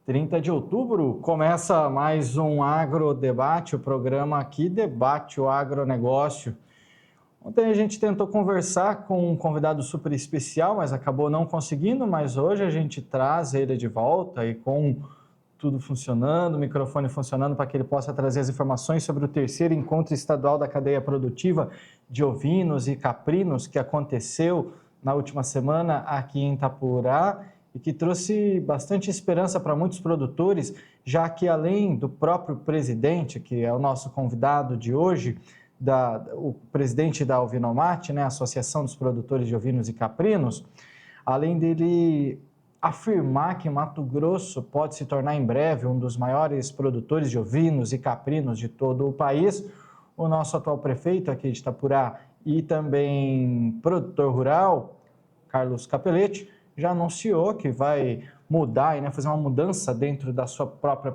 30 de outubro começa mais um Agrodebate, o programa que debate o agronegócio. Ontem a gente tentou conversar com um convidado super especial, mas acabou não conseguindo, mas hoje a gente traz ele de volta e com tudo funcionando, o microfone funcionando para que ele possa trazer as informações sobre o terceiro encontro estadual da cadeia produtiva de ovinos e caprinos que aconteceu na última semana aqui em Itapurá e que trouxe bastante esperança para muitos produtores, já que além do próprio presidente, que é o nosso convidado de hoje, o presidente da Ovinomate, né, Associação dos Produtores de Ovinos e Caprinos, além dele afirmar que Mato Grosso pode se tornar em breve um dos maiores produtores de ovinos e caprinos de todo o país, o nosso atual prefeito aqui de Itapurá e também produtor rural, Carlos Capelletti, já anunciou que vai mudar e fazer uma mudança dentro da sua própria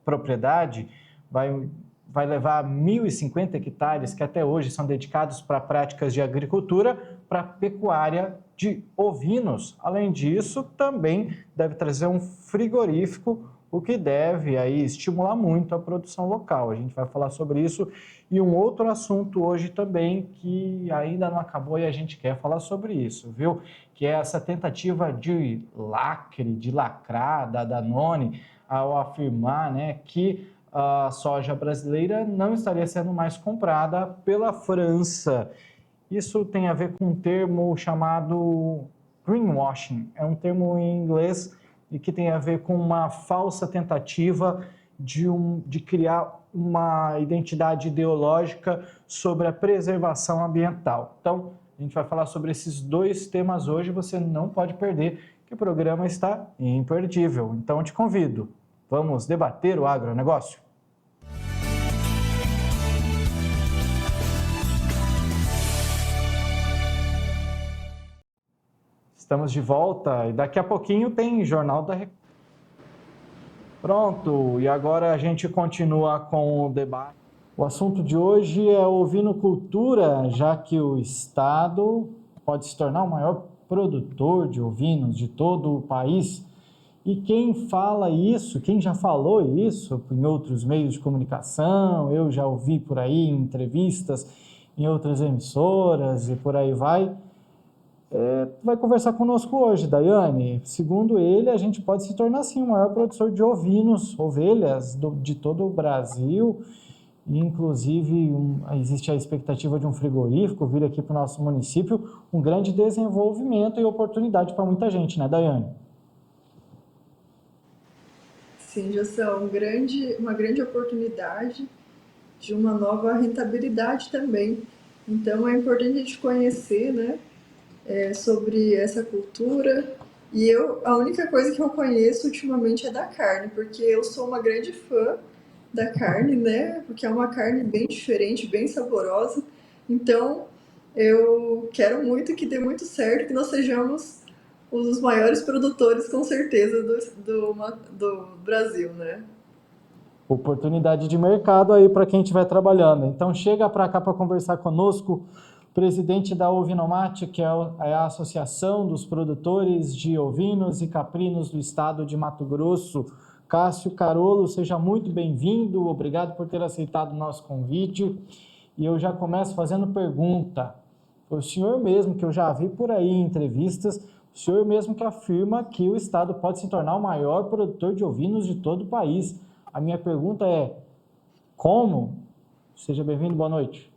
propriedade, vai levar 1.050 hectares que até hoje são dedicados para práticas de agricultura, para pecuária de ovinos. Além disso, também deve trazer um frigorífico, o que deve aí estimular muito a produção local. A gente vai falar sobre isso e um outro assunto hoje também que ainda não acabou e a gente quer falar sobre isso, viu? Que é essa tentativa de lacrar da Danone ao afirmar, que a soja brasileira não estaria sendo mais comprada pela França. Isso tem a ver com um termo chamado greenwashing. É um termo em inglês e que tem a ver com uma falsa tentativa de criar uma identidade ideológica sobre a preservação ambiental. Então, a gente vai falar sobre esses dois temas hoje, você não pode perder, que o programa está imperdível. Então, eu te convido. Vamos debater o agronegócio? Estamos de volta e daqui a pouquinho tem Jornal da Record. Pronto, e agora a gente continua com o debate. O assunto de hoje é ovinocultura, já que o Estado pode se tornar o maior produtor de ovinos de todo o país. E quem fala isso, quem já falou isso em outros meios de comunicação, eu já ouvi por aí em entrevistas, em outras emissoras e por aí vai conversar conosco hoje, Daiane. Segundo ele, a gente pode se tornar, sim, o maior produtor de ovinos, ovelhas de todo o Brasil. Inclusive, existe a expectativa de um frigorífico vir aqui para o nosso município, um grande desenvolvimento e oportunidade para muita gente, né, Daiane? Sim, Gilson, uma grande oportunidade de uma nova rentabilidade também. Então, é importante a gente conhecer, né, sobre essa cultura. E a única coisa que eu conheço ultimamente é da carne, porque eu sou uma grande fã da carne, né, porque é uma carne bem diferente, bem saborosa. Então, eu quero muito que dê muito certo, que nós sejamos os maiores produtores, com certeza, do Brasil, né? Oportunidade de mercado aí para quem estiver trabalhando. Então chega para cá para conversar conosco, presidente da Ovinomate, que é a Associação dos Produtores de Ovinos e Caprinos do Estado de Mato Grosso, Cássio Carolo. Seja muito bem-vindo, obrigado por ter aceitado o nosso convite. E eu já começo fazendo pergunta. Foi o senhor mesmo, que eu já vi por aí em entrevistas, o senhor mesmo que afirma que o Estado pode se tornar o maior produtor de ovinos de todo o país. A minha pergunta é, como? Seja bem-vindo, boa noite.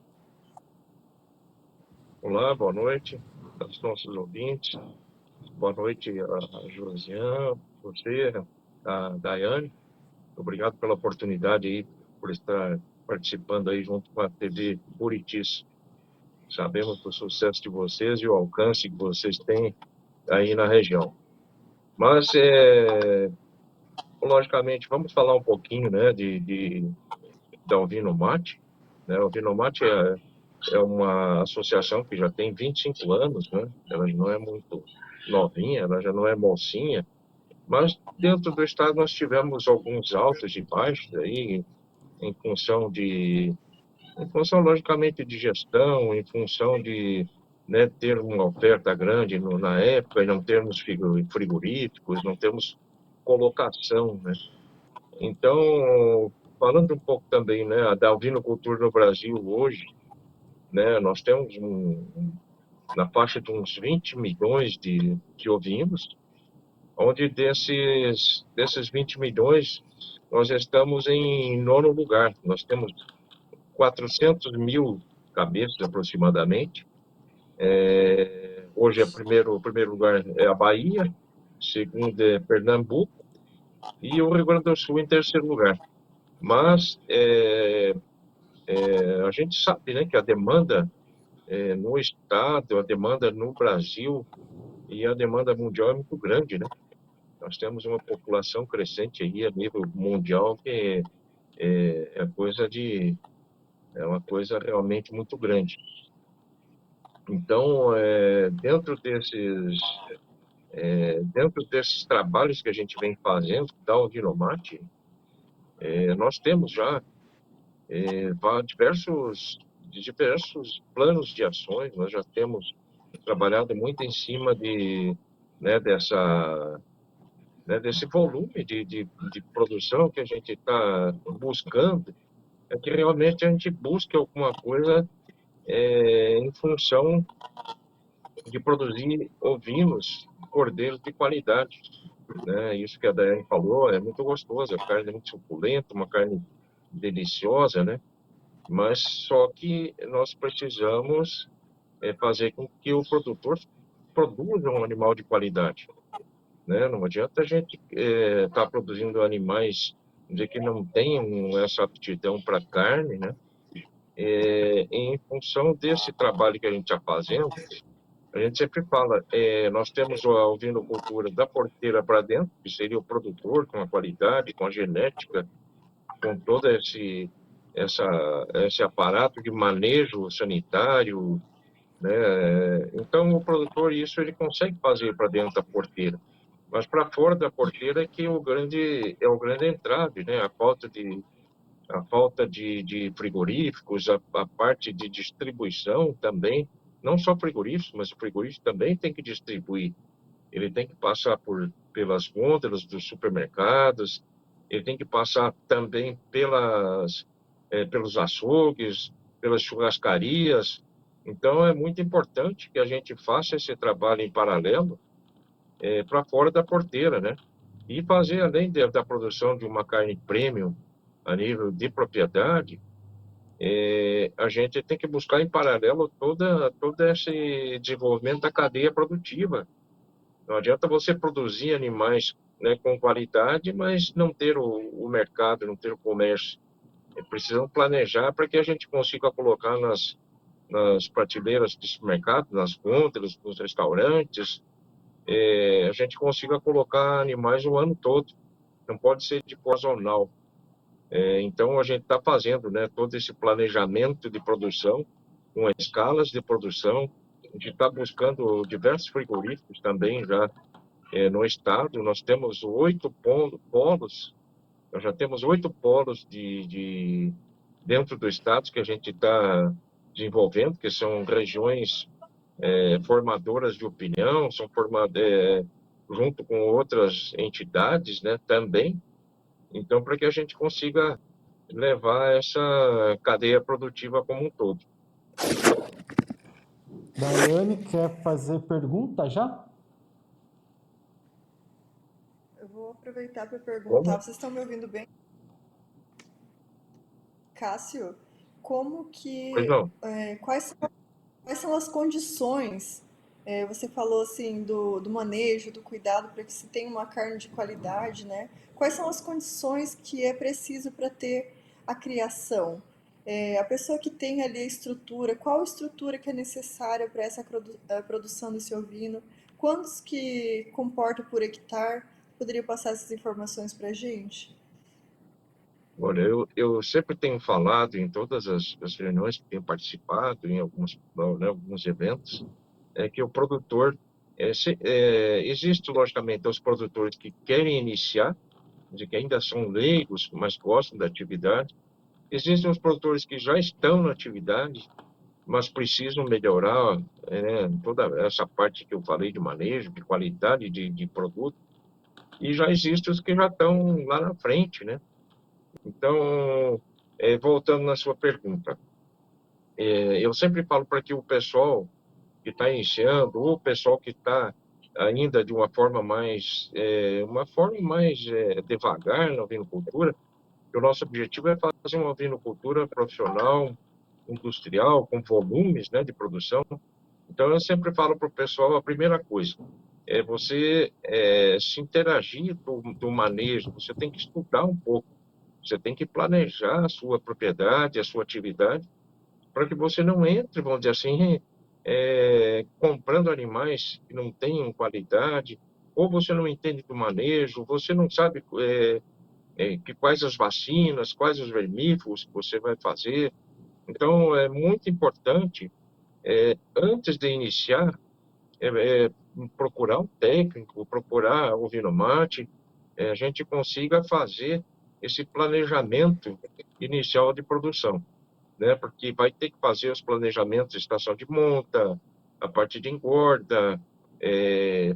Olá, boa noite aos nossos ouvintes. Boa noite a Josiane, você, a Daiane. Obrigado pela oportunidade aí, por estar participando aí junto com a TV Buritis. Sabemos do sucesso de vocês e o alcance que vocês têm aí na região. Mas, logicamente, vamos falar um pouquinho, né, da Ovinomate. Né? A Ovinomate é uma associação que já tem 25 anos, né? Ela não é muito novinha, ela já não é mocinha, mas dentro do estado nós tivemos alguns altos e baixos aí, em função logicamente de gestão, em função de, né, ter uma oferta grande na época e não termos frigoríficos, não temos colocação, né? Então, falando um pouco também, né, da ovinocultura no Brasil hoje, né, nós temos na faixa de uns 20 milhões de ovinos, onde desses 20 milhões, nós estamos em nono lugar. Nós temos 400 mil cabeças aproximadamente. Hoje, o primeiro lugar é a Bahia, segundo é Pernambuco, e o Rio Grande do Sul em terceiro lugar. Mas a gente sabe, né, que a demanda no estado, a demanda no Brasil e a demanda mundial é muito grande, né? Nós temos uma população crescente aí a nível mundial que é uma coisa realmente muito grande. Então, dentro desses trabalhos que a gente vem fazendo da Alginomate, nós temos já diversos planos de ações. Nós já temos trabalhado muito em cima desse volume de produção que a gente está buscando, é que realmente a gente busque alguma coisa em função de produzir ovinos, cordeiros de qualidade, né? Isso que a Daiane falou é muito gostoso, a carne é muito suculenta, uma carne deliciosa, né? Mas só que nós precisamos fazer com que o produtor produza um animal de qualidade, né? Não adianta a gente estar produzindo animais de que não tenham essa aptidão para carne, né? Em função desse trabalho que a gente está fazendo, a gente sempre fala, nós temos a ovinocultura da porteira para dentro, que seria o produtor com a qualidade, com a genética, com todo esse aparato de manejo sanitário, né? Então, o produtor, isso ele consegue fazer para dentro da porteira. Mas para fora da porteira é que é o grande entrave, né? A falta de frigoríficos, a parte de distribuição também, não só frigoríficos, mas o frigorífico também tem que distribuir. Ele tem que passar pelas gôndolas dos supermercados, ele tem que passar também pelos açougues, pelas churrascarias. Então, é muito importante que a gente faça esse trabalho em paralelo para fora da porteira, né? E fazer, além da produção de uma carne premium a nível de propriedade, a gente tem que buscar em paralelo todo esse desenvolvimento da cadeia produtiva. Não adianta você produzir animais, né, com qualidade, mas não ter o mercado, não ter o comércio. Precisamos planejar para que a gente consiga colocar nas prateleiras de supermercado, nas gôndolas, nos restaurantes, a gente consiga colocar animais o ano todo. Não pode ser de forma sazonal. Então, a gente está fazendo, né, todo esse planejamento de produção, com escalas de produção. A gente está buscando diversos frigoríficos também já no estado. Nós temos 8 polos, nós já temos 8 polos dentro do estado que a gente está desenvolvendo, que são regiões formadoras de opinião, são formadas junto com outras entidades, né, também. Então, para que a gente consiga levar essa cadeia produtiva como um todo. Daiane, quer fazer pergunta já? Eu vou aproveitar para perguntar, Como? vocês estão me ouvindo bem? Cássio, como Pois que, não. quais são as condições, você falou assim do manejo, do cuidado para que se tenha uma carne de qualidade, né? Quais são as condições que é preciso para ter a criação? A pessoa que tem ali a estrutura, qual estrutura que é necessária para essa produção desse ovino? Quantos que comporta por hectare? Poderia passar essas informações para a gente? Olha, eu sempre tenho falado em todas as reuniões que tenho participado, em né, alguns eventos, que o produtor, existe logicamente os produtores que querem iniciar, de que ainda são leigos, mas gostam da atividade. Existem os produtores que já estão na atividade, mas precisam melhorar toda essa parte que eu falei de manejo, de qualidade de produto. e já existem os que já estão lá na frente, né? Então, voltando na sua pergunta, eu sempre falo para que o pessoal que está iniciando, ou o pessoal que está ainda de uma forma mais, devagar na ovinocultura, que o nosso objetivo é fazer uma ovinocultura profissional, industrial, com volumes, né, de produção. Então, eu sempre falo para o pessoal, a primeira coisa é você se interagir do manejo, você tem que estudar um pouco, você tem que planejar a sua propriedade, a sua atividade, para que você não entre, vamos dizer assim, comprando animais que não tenham qualidade, ou você não entende do manejo, você não sabe quais as vacinas, quais os vermífugos que você vai fazer. Então, é muito importante, antes de iniciar, procurar um técnico, procurar o Vinomate, a gente consiga fazer esse planejamento inicial de produção, né? Porque vai ter que fazer os planejamentos de estação de monta, a parte de engorda,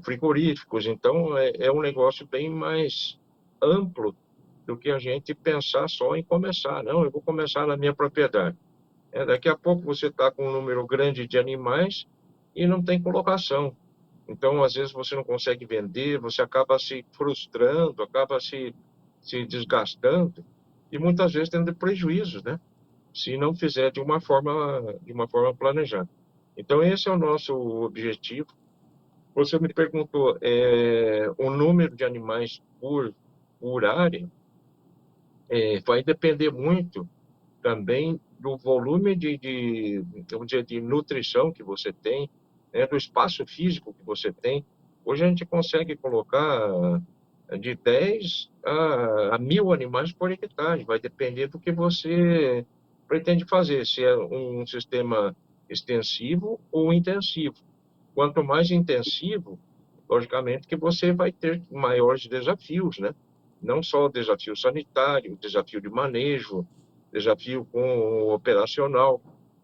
frigoríficos. Então, é um negócio bem mais amplo do que a gente pensar só em começar. Não, eu vou começar na minha propriedade. Daqui a pouco você está com um número grande de animais e não tem colocação. Então, às vezes, você não consegue vender, você acaba se frustrando, acaba se desgastando e muitas vezes tendo prejuízos, né? Se não fizer de uma forma planejada. Então, esse é o nosso objetivo. Você me perguntou o número de animais por área, vai depender muito também do volume vamos dizer, de nutrição que você tem, né, do espaço físico que você tem. Hoje a gente consegue colocar de 10 a 1.000 animais por hectare, vai depender do que você pretende fazer, se é um sistema extensivo ou intensivo. Quanto mais intensivo, logicamente que você vai ter maiores desafios, né? Não só o desafio sanitário, o desafio de manejo, desafio com o operacional.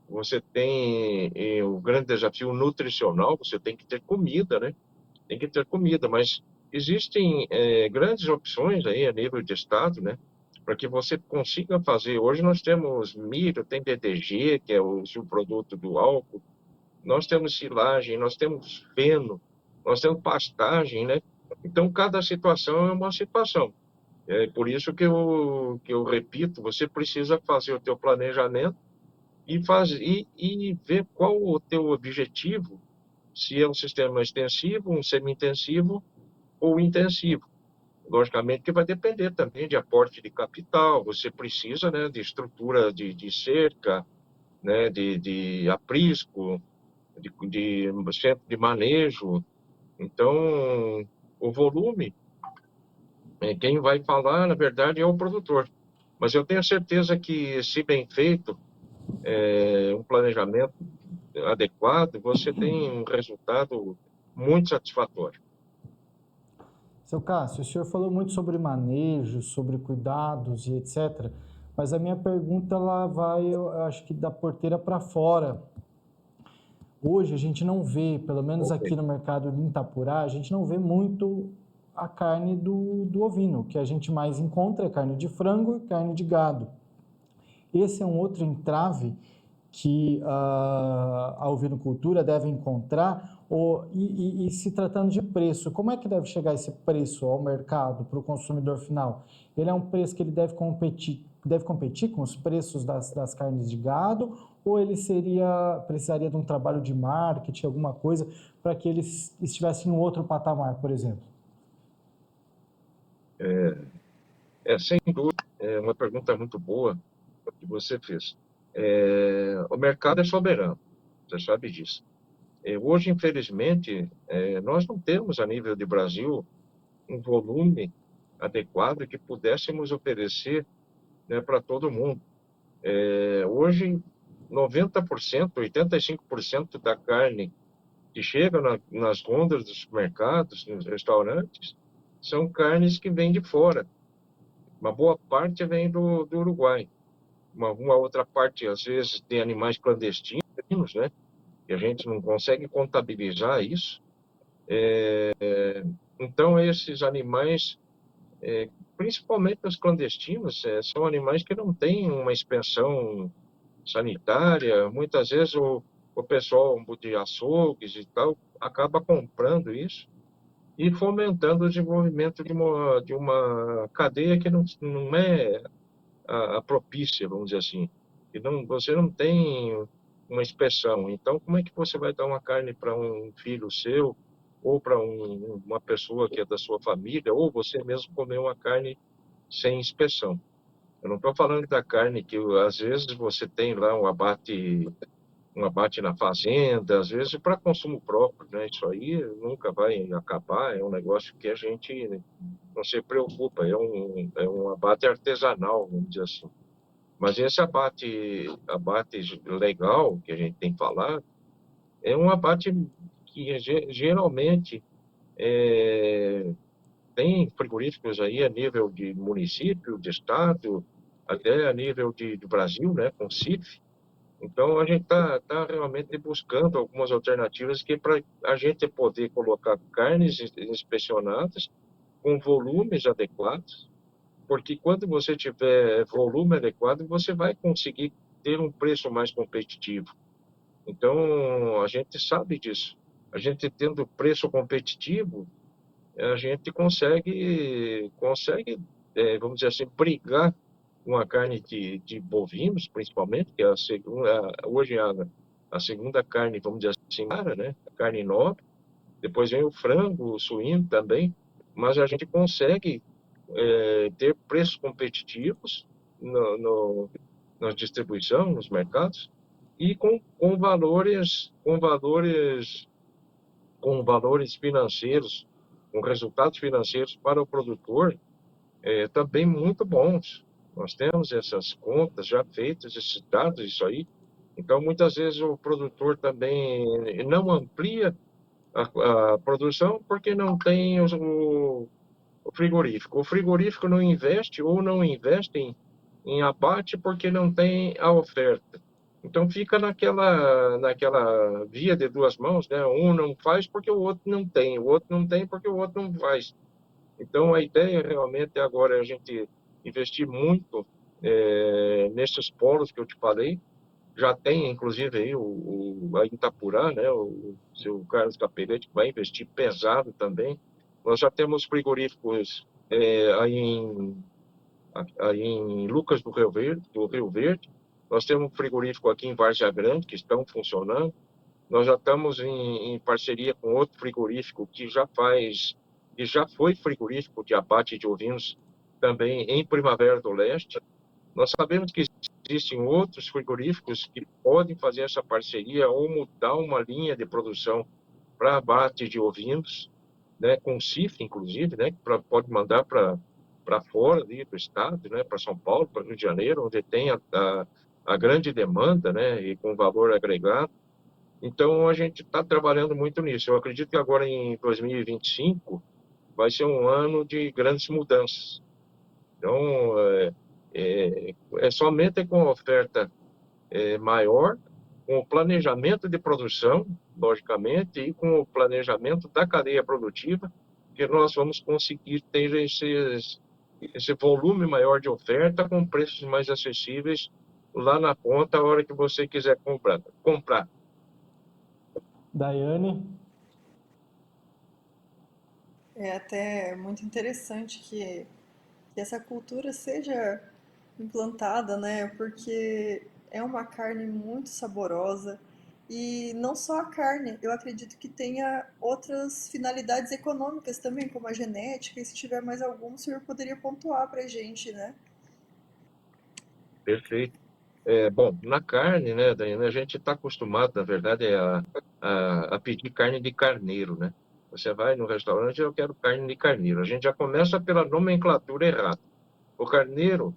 Você tem o grande desafio nutricional, você tem que ter comida, né? Tem que ter comida, mas existem grandes opções aí a nível de estado, né? Para que você consiga fazer. Hoje nós temos milho, tem DDG, que é o subproduto do álcool, nós temos silagem, nós temos feno, nós temos pastagem, né? Então, cada situação é uma situação. É por isso que eu repito, você precisa fazer o teu planejamento e ver qual o teu objetivo, se é um sistema extensivo, um semi-intensivo ou intensivo. Logicamente que vai depender também de aporte de capital, você precisa, né, de estrutura de cerca, né, de aprisco, de centro de manejo. Então, o volume, quem vai falar, na verdade, é o produtor. Mas eu tenho certeza que, se bem feito, um planejamento adequado, você tem um resultado muito satisfatório. Seu Cássio, o senhor falou muito sobre manejo, sobre cuidados e etc. Mas a minha pergunta ela vai, eu acho que da porteira para fora. Hoje a gente não vê, pelo menos aqui no mercado de Itapurá, a gente não vê muito a carne do ovino. O que a gente mais encontra é carne de frango e carne de gado. Esse é um outro entrave que a ovinocultura deve encontrar, e se tratando de preço, como é que deve chegar esse preço ao mercado, para o consumidor final? Ele é um preço que ele deve competir com os preços das carnes de gado, ou ele precisaria de um trabalho de marketing, alguma coisa, para que ele estivesse em um outro patamar, por exemplo? Sem dúvida, é uma pergunta muito boa que você fez. O mercado é soberano, você sabe disso. Hoje, infelizmente, nós não temos, a nível de Brasil, um volume adequado que pudéssemos oferecer, né, para todo mundo. Hoje, 90%, 85% da carne que chega nas gôndolas dos supermercados, nos restaurantes, são carnes que vêm de fora. Uma boa parte vem do Uruguai. Uma outra parte, às vezes, tem animais clandestinos, né? E a gente não consegue contabilizar isso. Então, esses animais, principalmente os clandestinos, são animais que não têm uma inspeção sanitária. Muitas vezes o pessoal de açougues e tal acaba comprando isso e fomentando o desenvolvimento de uma cadeia que não é a propícia, vamos dizer assim. E não, você não tem uma inspeção. Então, como é que você vai dar uma carne para um filho seu, ou para uma pessoa que é da sua família, ou você mesmo comer uma carne sem inspeção? Eu não estou falando da carne que, às vezes, você tem lá um abate na fazenda, às vezes para consumo próprio, né? Isso aí nunca vai acabar, é um negócio que a gente não se preocupa, é um abate artesanal, vamos dizer assim. Mas esse abate legal que a gente tem falado, é um abate que geralmente tem frigoríficos aí a nível de município, de estado, até a nível de Brasil, né, com CIF. Então, a gente tá realmente buscando algumas alternativas que para a gente poder colocar carnes inspecionadas com volumes adequados, porque quando você tiver volume adequado, você vai conseguir ter um preço mais competitivo. Então, a gente sabe disso. A gente tendo preço competitivo, a gente consegue, vamos dizer assim, brigar com a carne de bovinos, principalmente, que é hoje a segunda carne, vamos dizer assim, cara, né? A carne nobre. Depois vem o frango, o suíno também, mas a gente consegue ter preços competitivos na distribuição, nos mercados, e com valores financeiros, com resultados financeiros para o produtor também muito bons. Nós temos essas contas já feitas, esses dados, isso aí. Então, muitas vezes o produtor também não amplia a produção porque não tem o frigorífico. O frigorífico não investe ou não investe em abate porque não tem a oferta. Então fica naquela via de duas mãos, né? Um não faz porque o outro não tem, o outro não tem porque o outro não faz. Então a ideia realmente agora é a gente investir muito nesses polos que eu te falei. Já tem, inclusive, aí a Itapurá, né? O seu Carlos Capelletti vai investir pesado também. Nós já temos frigoríficos aí em Lucas do Rio Verde. Nós temos um frigorífico aqui em Várzea Grande, que estão funcionando. Nós já estamos em parceria com outro frigorífico que já foi frigorífico de abate de ovinos também em Primavera do Leste. Nós sabemos que existem outros frigoríficos que podem fazer essa parceria ou mudar uma linha de produção para abate de ovinos, né, com CIF, inclusive, né, pode mandar para fora ali do estado, né, para São Paulo, para Rio de Janeiro, onde tem a grande demanda, né, e com valor agregado. Então, a gente está trabalhando muito nisso. Eu acredito que agora em 2025 vai ser um ano de grandes mudanças. Então, somente com a oferta maior, com o planejamento de produção, logicamente, e com o planejamento da cadeia produtiva, que nós vamos conseguir ter esse volume maior de oferta com preços mais acessíveis lá na ponta, a hora que você quiser comprar. Daiane? É até muito interessante que essa cultura seja implantada, né? Porque é uma carne muito saborosa e não só a carne, eu acredito que tenha outras finalidades econômicas também, como a genética, e se tiver mais algum, o senhor poderia pontuar pra gente, né? Perfeito. Bom, na carne, né, Daiane, a gente está acostumado, na verdade, a pedir carne de carneiro, né? Você vai no restaurante, eu quero carne de carneiro. A gente já começa pela nomenclatura errada. O carneiro,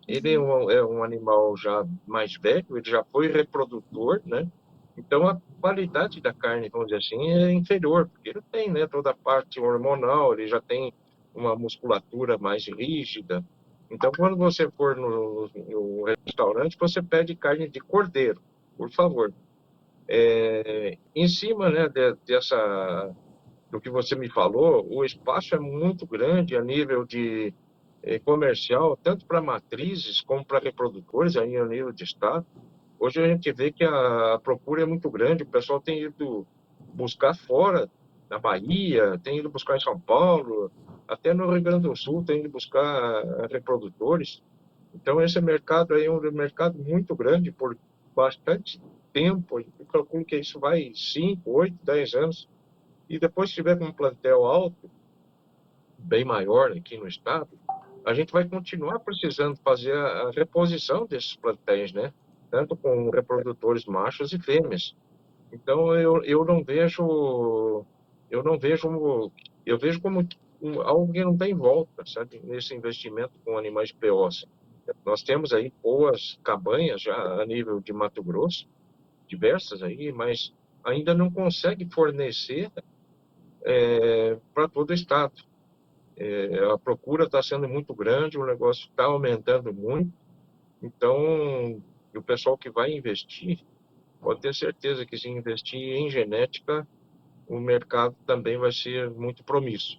ele é um animal já mais velho, ele já foi reprodutor, né? Então a qualidade da carne, vamos dizer assim, é inferior, porque ele tem, né, toda a parte hormonal, ele já tem uma musculatura mais rígida. Então, quando você for no restaurante, você pede carne de cordeiro, por favor. Em cima, né, do que você me falou, o espaço é muito grande a nível de comercial, tanto para matrizes como para reprodutores, aí a nível de estado. Hoje a gente vê que a procura é muito grande, o pessoal tem ido buscar fora, na Bahia, tem ido buscar em São Paulo, até no Rio Grande do Sul tem ido buscar reprodutores. Então esse mercado aí é um mercado muito grande por bastante tempo. Eu calculo que isso vai 5, 8, 10 anos. E depois se tiver com um plantel alto, bem maior aqui no estado, a gente vai continuar precisando fazer a reposição desses plantéis, né? Tanto com reprodutores machos e fêmeas. Então eu não vejo, eu vejo como algo que não tem volta, sabe? Nesse investimento com animais POs. Nós temos aí boas cabanhas já a nível de Mato Grosso, diversas aí, mas ainda não consegue fornecer para todo o estado. A procura está sendo muito grande, o negócio está aumentando muito, então o pessoal que vai investir pode ter certeza que se investir em genética, o mercado também vai ser muito promíssoro.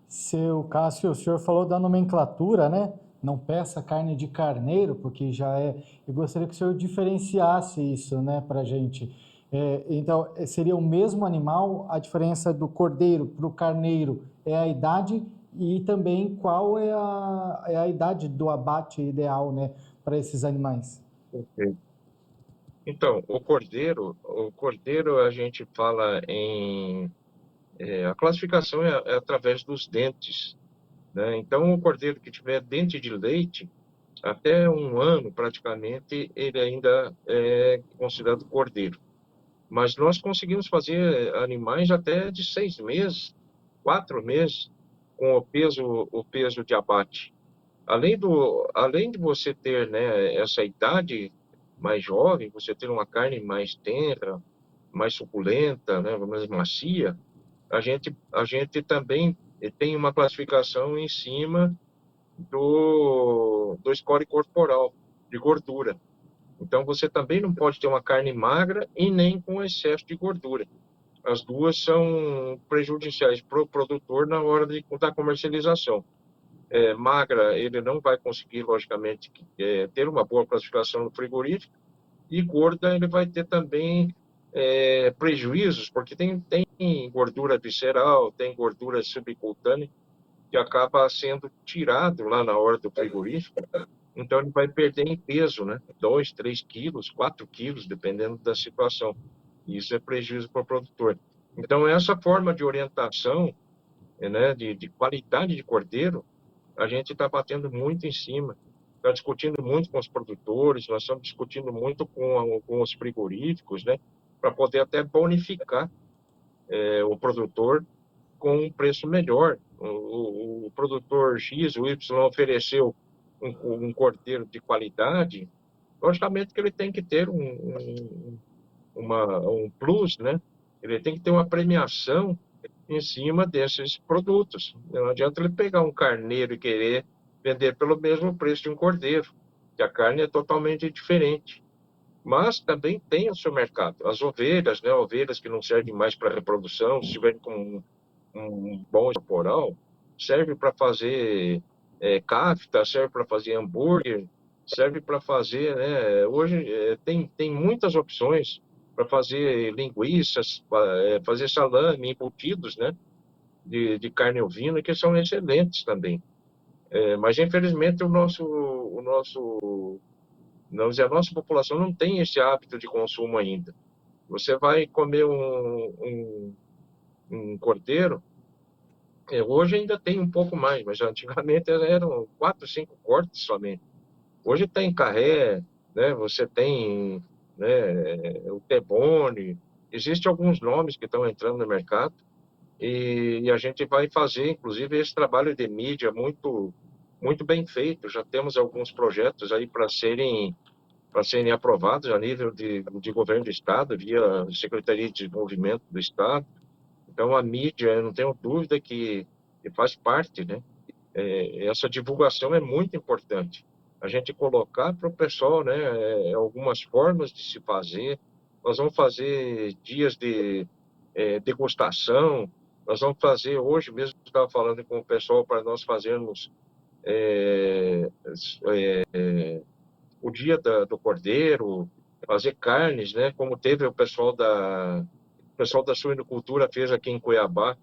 Seu Cássio, o senhor falou da nomenclatura, né? Não peça carne de carneiro, porque já é. Eu gostaria que o senhor diferenciasse isso, né, para a gente. Então, seria o mesmo animal, a diferença do cordeiro para o carneiro é a idade e também qual é a idade do abate ideal, né, para esses animais. Perfeito. Então, o cordeiro a gente fala em a classificação é através dos dentes, né? Então, o cordeiro que tiver dente de leite, até um ano praticamente, ele ainda é considerado cordeiro. Mas nós conseguimos fazer animais até de 6 meses, 4 meses, com o peso de abate. Além de você ter, né, essa idade mais jovem, você ter uma carne mais tenra, mais suculenta, né, mais macia, a gente também tem uma classificação em cima do score corporal, de gordura. Então, você também não pode ter uma carne magra e nem com excesso de gordura. As duas são prejudiciais para o produtor na hora da comercialização. Magra, ele não vai conseguir, logicamente, ter uma boa classificação no frigorífico, e gorda, ele vai ter também prejuízos, porque tem gordura visceral, tem gordura subcutânea, que acaba sendo tirado lá na hora do frigorífico, então ele vai perder em peso, né? 2, 3 quilos, 4 quilos, dependendo da situação. E isso é prejuízo para o produtor. Então, essa forma de orientação, né, de qualidade de cordeiro, a gente está batendo muito em cima, está discutindo muito com os produtores, nós estamos discutindo muito com os frigoríficos, né, para poder até bonificar o produtor com um preço melhor. O produtor X, o Y, ofereceu um cordeiro de qualidade, logicamente que ele tem que ter um plus, né? Ele tem que ter uma premiação em cima desses produtos. Não adianta ele pegar um carneiro e querer vender pelo mesmo preço de um cordeiro, que a carne é totalmente diferente. Mas também tem o seu mercado. As ovelhas, né? Ovelhas que não servem mais para reprodução, se tiverem com um bom corporal, serve para fazer kafta, serve para fazer hambúrguer, serve para fazer, né? Hoje tem muitas opções para fazer linguiças, fazer salame, embutidos, né? De carne ovina, que são excelentes também. Mas infelizmente não, a nossa população não tem esse hábito de consumo ainda. Você vai comer um cordeiro. Hoje ainda tem um pouco mais, mas antigamente eram 4, 5 cortes somente. Hoje tem carré, né? Você tem, né, o T-bone, existem alguns nomes que estão entrando no mercado e a gente vai fazer, inclusive, esse trabalho de mídia muito, muito bem feito. Já temos alguns projetos aí para serem aprovados a nível de governo do Estado, via Secretaria de Desenvolvimento do Estado. Então, a mídia, eu não tenho dúvida que faz parte, né? Essa divulgação é muito importante. A gente colocar para o pessoal, né, algumas formas de se fazer. Nós vamos fazer dias degustação. Nós vamos fazer, hoje mesmo, estava falando com o pessoal para nós fazermos o dia do Cordeiro, fazer carnes, né? Como teve o pessoal da suinocultura fez aqui em Cuiabá,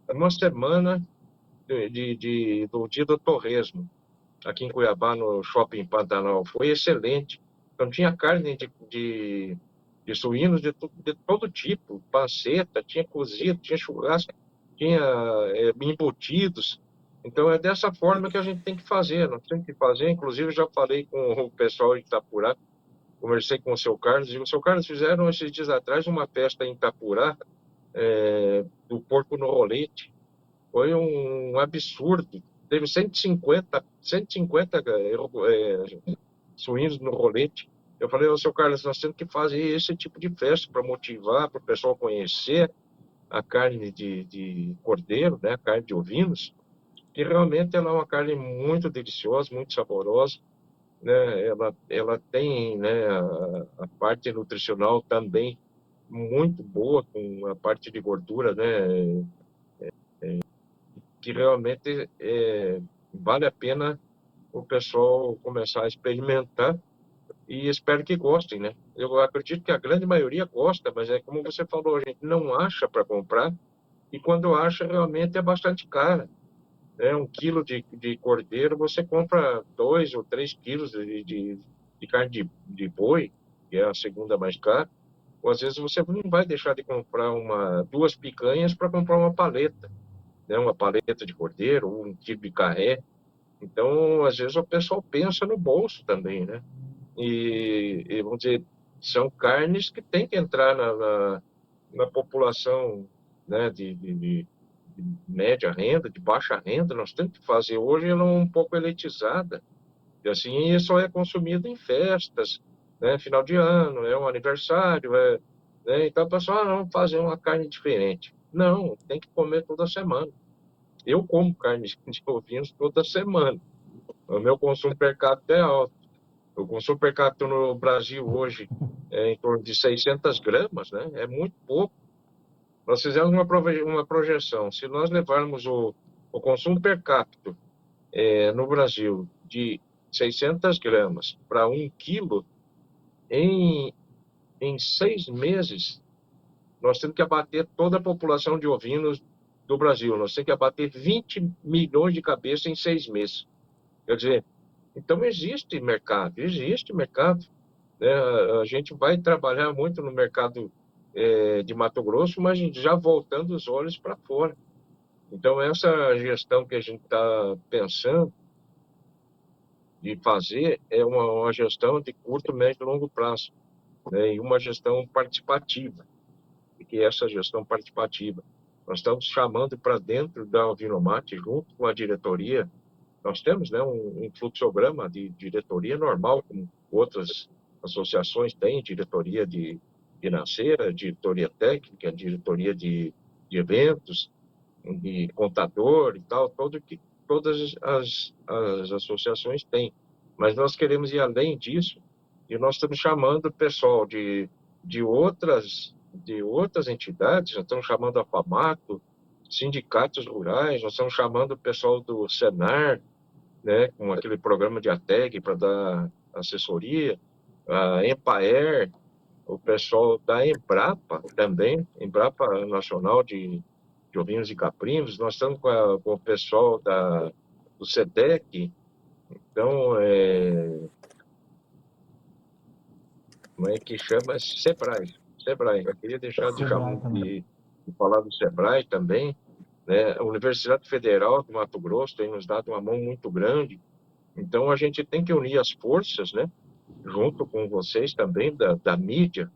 uma semana do dia do torresmo, aqui em Cuiabá, no Shopping Pantanal. Foi excelente. Então, tinha carne de suínos de todo tipo, panceta, tinha cozido, tinha churrasco, tinha embutidos. Então, é dessa forma que a gente tem que fazer. Nós temos que fazer, inclusive, já falei com o pessoal de Itapurá, conversei com o seu Carlos, e o seu Carlos fizeram esses dias atrás uma festa em Itapurá, do porco no rolete. Foi um absurdo. Teve 150 suínos no rolete. Eu falei, ô, seu Carlos, nós temos que fazer esse tipo de festa para motivar, para o pessoal conhecer a carne de cordeiro, né, a carne de ovinos, que realmente ela é uma carne muito deliciosa, muito saborosa, né, ela tem, né, a parte nutricional também muito boa, com a parte de gordura, né, que realmente vale a pena o pessoal começar a experimentar e espero que gostem, né? Eu acredito que a grande maioria gosta, mas é como você falou, a gente não acha para comprar e quando acha realmente é bastante cara. Né? 1 quilo de cordeiro, você compra 2 ou 3 quilos de carne de boi, que é a segunda mais cara, ou às vezes você não vai deixar de comprar 2 picanhas para comprar uma paleta, né? Uma paleta de cordeiro, ou 1 quilo de carré. Então, às vezes o pessoal pensa no bolso também, né? E vamos dizer, são carnes que têm que entrar na população, né, de média renda, de baixa renda. Nós temos que fazer. Hoje ela é um pouco elitizada, e assim só é consumido em festas, né, final de ano, é um aniversário, né, então o pessoal, vamos fazer uma carne diferente. Não, tem que comer toda semana. Eu como carne de ovinos toda semana. O meu consumo per capita é alto. O consumo per capita no Brasil hoje é em torno de 600 gramas, né? É muito pouco. Nós fizemos uma projeção. Se nós levarmos o consumo per capita no Brasil de 600 gramas para 1 quilo, em 6 meses, nós temos que abater toda a população de ovinos do Brasil. Nós temos que abater 20 milhões de cabeças em 6 meses. Quer dizer, então existe mercado, né? A gente vai trabalhar muito no mercado de Mato Grosso, mas já voltando os olhos para fora. Então, essa gestão que a gente está pensando de fazer é uma gestão de curto, médio e longo prazo, né? E uma gestão participativa. E que essa gestão participativa, nós estamos chamando para dentro da Alvinomate, junto com a diretoria. Nós temos, né, um fluxograma de diretoria normal, como outras associações têm, diretoria financeira, diretoria técnica, diretoria de eventos, de contador e tal, todas as associações têm. Mas nós queremos ir além disso e nós estamos chamando o pessoal de outras entidades, nós estamos chamando a FAMATO, sindicatos rurais, nós estamos chamando o pessoal do Senar, né, com aquele programa de ATEG para dar assessoria, a Empaer, o pessoal da Embrapa também, Embrapa Nacional de Ovinos e Caprinos, nós estamos com o pessoal do SEDEC, então, como é que chama? Sebrae. Eu queria deixar Sebrae também. de falar do Sebrae também, né? A Universidade Federal do Mato Grosso tem nos dado uma mão muito grande, então a gente tem que unir as forças, né? Junto com vocês também, da mídia,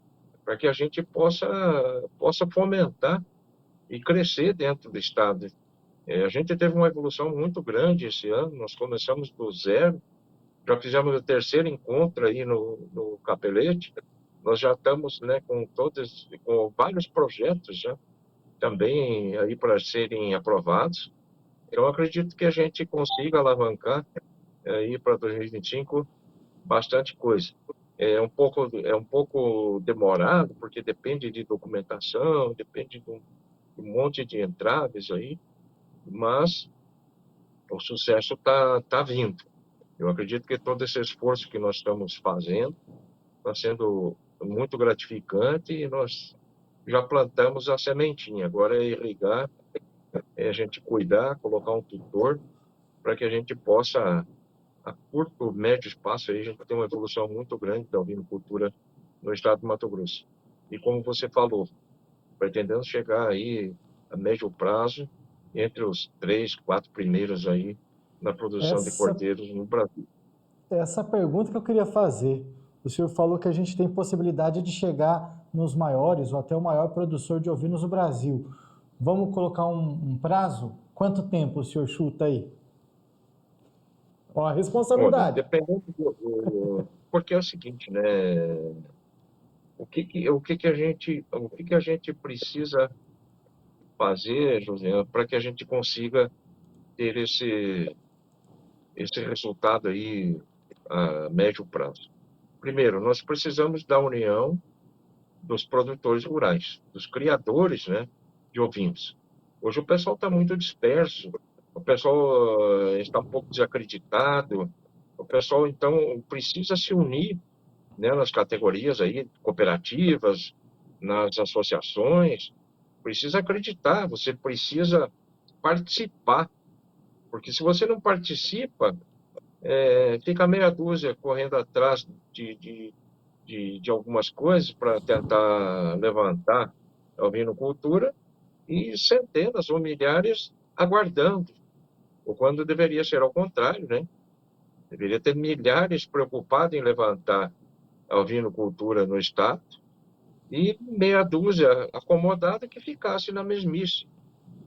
para que a gente possa fomentar e crescer dentro do Estado. A gente teve uma evolução muito grande esse ano, nós começamos do zero, já fizemos o terceiro encontro aí no Capelete, nós já estamos, né, com vários projetos já, também aí para serem aprovados. Eu acredito que a gente consiga alavancar aí para 2025 bastante coisa. é um pouco demorado, porque depende de documentação, depende de um monte de entraves aí, mas o sucesso tá vindo. Eu acredito que todo esse esforço que nós estamos fazendo está sendo muito gratificante e nós já plantamos a sementinha. Agora é irrigar, é a gente cuidar, colocar um tutor para que a gente possa, a curto, médio espaço, aí, a gente tem uma evolução muito grande da ovinocultura no estado do Mato Grosso. E como você falou, pretendemos chegar aí a médio prazo entre os 3, 4 primeiros aí na produção de Essa, cordeiros no Brasil. essa pergunta que eu queria fazer. O senhor falou que a gente tem possibilidade de chegar nos maiores ou até o maior produtor de ovinos do Brasil. Vamos colocar um prazo? Quanto tempo o senhor chuta aí? Ó, a Olha, responsabilidade. dependendo porque é o seguinte, né? O que que a gente precisa fazer, José, para que a gente consiga ter esse resultado aí a médio prazo? Primeiro, nós precisamos da união dos produtores rurais, dos criadores, né, de ovinos. Hoje o pessoal está muito disperso, o pessoal está um pouco desacreditado, o pessoal então precisa se unir, né, nas categorias aí cooperativas, nas associações, precisa acreditar, você precisa participar, porque se você não participa, fica meia dúzia correndo atrás de algumas coisas para tentar levantar a ovinocultura e centenas ou milhares aguardando, ou quando deveria ser ao contrário, né? Deveria ter milhares preocupados em levantar a ovinocultura no estado e meia dúzia acomodada que ficasse na mesmice.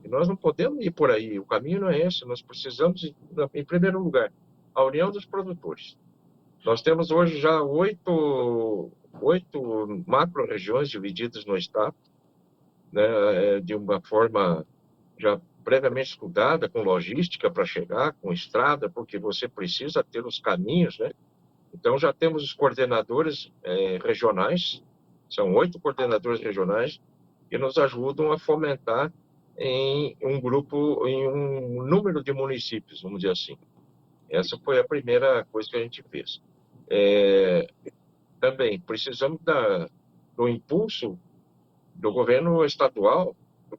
E nós não podemos ir por aí, o caminho não é esse, nós precisamos, em primeiro lugar, a união dos produtores. Nós temos hoje já oito macro-regiões divididas no estado, né, de uma forma já previamente estudada, com logística para chegar, com estrada, porque você precisa ter os caminhos, né? Então, já temos os coordenadores regionais, são 8 coordenadores regionais, que nos ajudam a fomentar em um grupo, em um número de municípios, vamos dizer assim. Essa foi a primeira coisa que a gente fez. Também precisamos do impulso do governo estadual,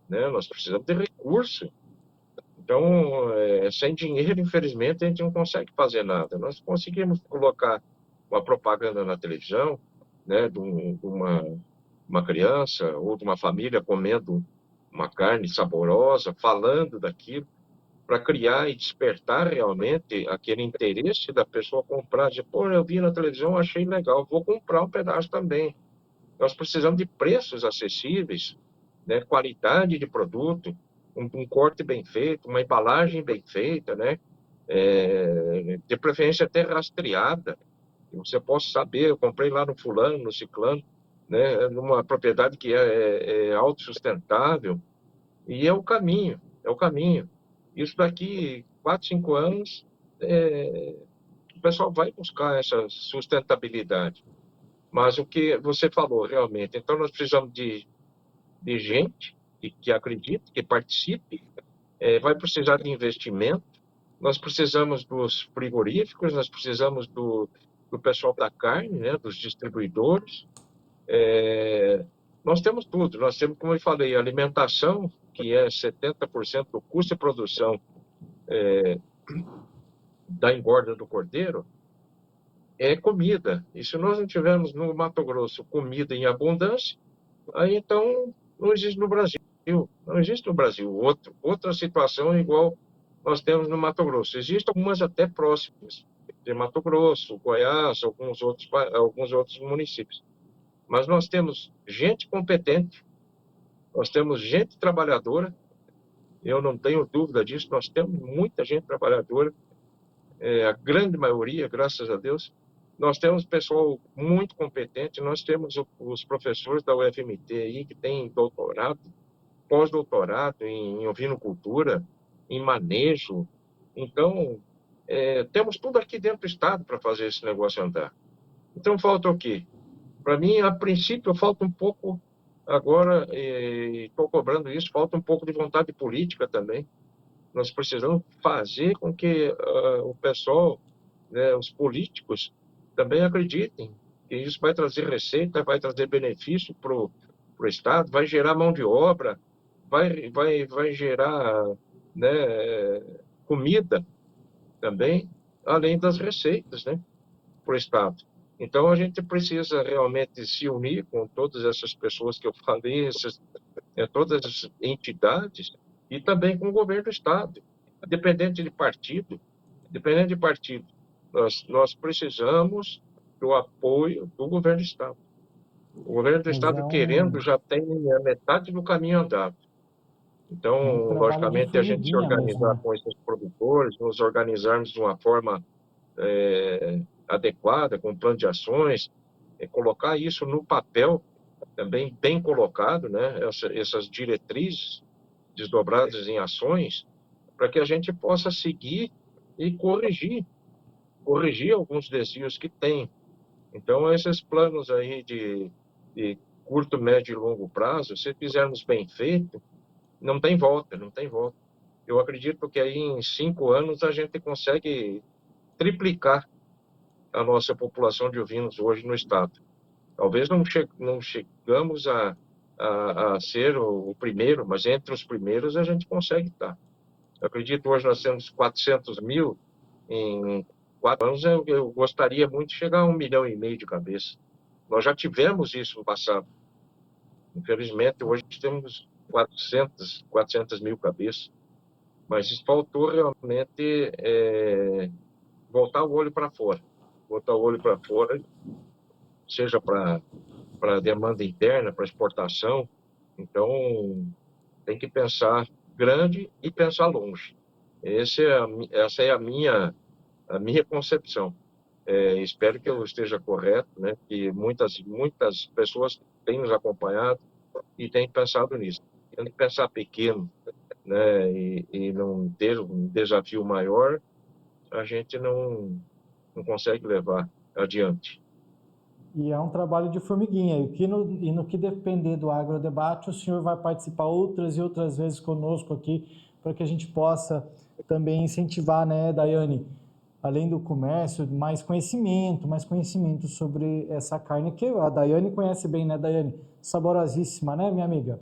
né? Nós precisamos de recurso. Então, sem dinheiro, infelizmente, a gente não consegue fazer nada. Nós conseguimos colocar uma propaganda na televisão, né, de uma criança ou de uma família comendo uma carne saborosa, falando daquilo, para criar e despertar realmente aquele interesse da pessoa comprar. Dizer, pô, eu vi na televisão, achei legal, vou comprar um pedaço também. Nós precisamos de preços acessíveis, né, qualidade de produto, um corte bem feito, uma embalagem bem feita, né, de preferência até rastreada, que você possa saber, eu comprei lá no fulano, no ciclano, né, numa propriedade que é autossustentável, e é o caminho, é o caminho. Isso daqui 4, 5 anos, o pessoal vai buscar essa sustentabilidade. Mas o que você falou, realmente, então nós precisamos de gente que acredite, que participe, vai precisar de investimento, nós precisamos dos frigoríficos, nós precisamos do pessoal da carne, né, dos distribuidores, nós temos tudo, nós temos, como eu falei, alimentação, que é 70% do custo de produção da engorda do cordeiro, é comida. E se nós não tivermos no Mato Grosso comida em abundância, aí então não existe no Brasil. Não existe no Brasil outra situação igual nós temos no Mato Grosso. Existem algumas até próximas, de Mato Grosso, Goiás, alguns outros municípios. Mas nós temos gente competente, nós temos gente trabalhadora, eu não tenho dúvida disso, nós temos muita gente trabalhadora, a grande maioria, graças a Deus. Nós temos pessoal muito competente, nós temos os professores da UFMT aí que têm doutorado, pós-doutorado em ovinocultura, em manejo. Então, temos tudo aqui dentro do Estado para fazer esse negócio andar. Então, falta o quê? Para mim, a princípio, falta um pouco, agora, estou cobrando isso, falta um pouco de vontade política também. Nós precisamos fazer com que o pessoal, né, os políticos, também acreditem que isso vai trazer receita, vai trazer benefício para o Estado, vai gerar mão de obra, vai gerar, né, comida também, além das receitas, né, para o Estado. Então, a gente precisa realmente se unir com todas essas pessoas que eu falei, todas as entidades, e também com o governo do Estado, independente de partido, nós precisamos do apoio do governo do Estado. O governo do Mas Estado, querendo, já tem a metade do caminho andado. é um Então, trabalho de logicamente, a gente se formiguinha mesmo, organizar né? com esses produtores, nos organizarmos de uma forma adequada, com plano de ações, colocar isso no papel também bem colocado, né? Essas diretrizes desdobradas em ações, para que a gente possa seguir e corrigir alguns desvios que tem. Então, esses planos aí de curto, médio e longo prazo, se fizermos bem feito, não tem volta, não tem volta. Eu acredito que aí em 5 anos a gente consegue triplicar a nossa população de ovinos hoje no estado. Talvez não chegamos a ser o primeiro, mas entre os primeiros a gente consegue estar. Eu acredito hoje nós temos 400 mil, em 4 anos eu gostaria muito de chegar a 1,5 milhão de cabeças. Nós já tivemos isso no passado. Infelizmente, hoje temos 400 mil cabeças. Mas faltou realmente voltar o olho para fora. Botar o olho para fora, seja para demanda interna, para exportação. Então, tem que pensar grande e pensar longe. Essa é a minha concepção. Espero que eu esteja correto, né? Que muitas pessoas têm nos acompanhado e têm pensado nisso. Tem que pensar pequeno, né? E não ter um desafio maior, a gente não consegue levar adiante. E é um trabalho de formiguinha. E no que depender do agrodebate, o senhor vai participar outras e outras vezes conosco aqui, para que a gente possa também incentivar, né, Daiane, além do comércio, mais conhecimento sobre essa carne que a Daiane conhece bem, né, Daiane? Saborosíssima, né, minha amiga?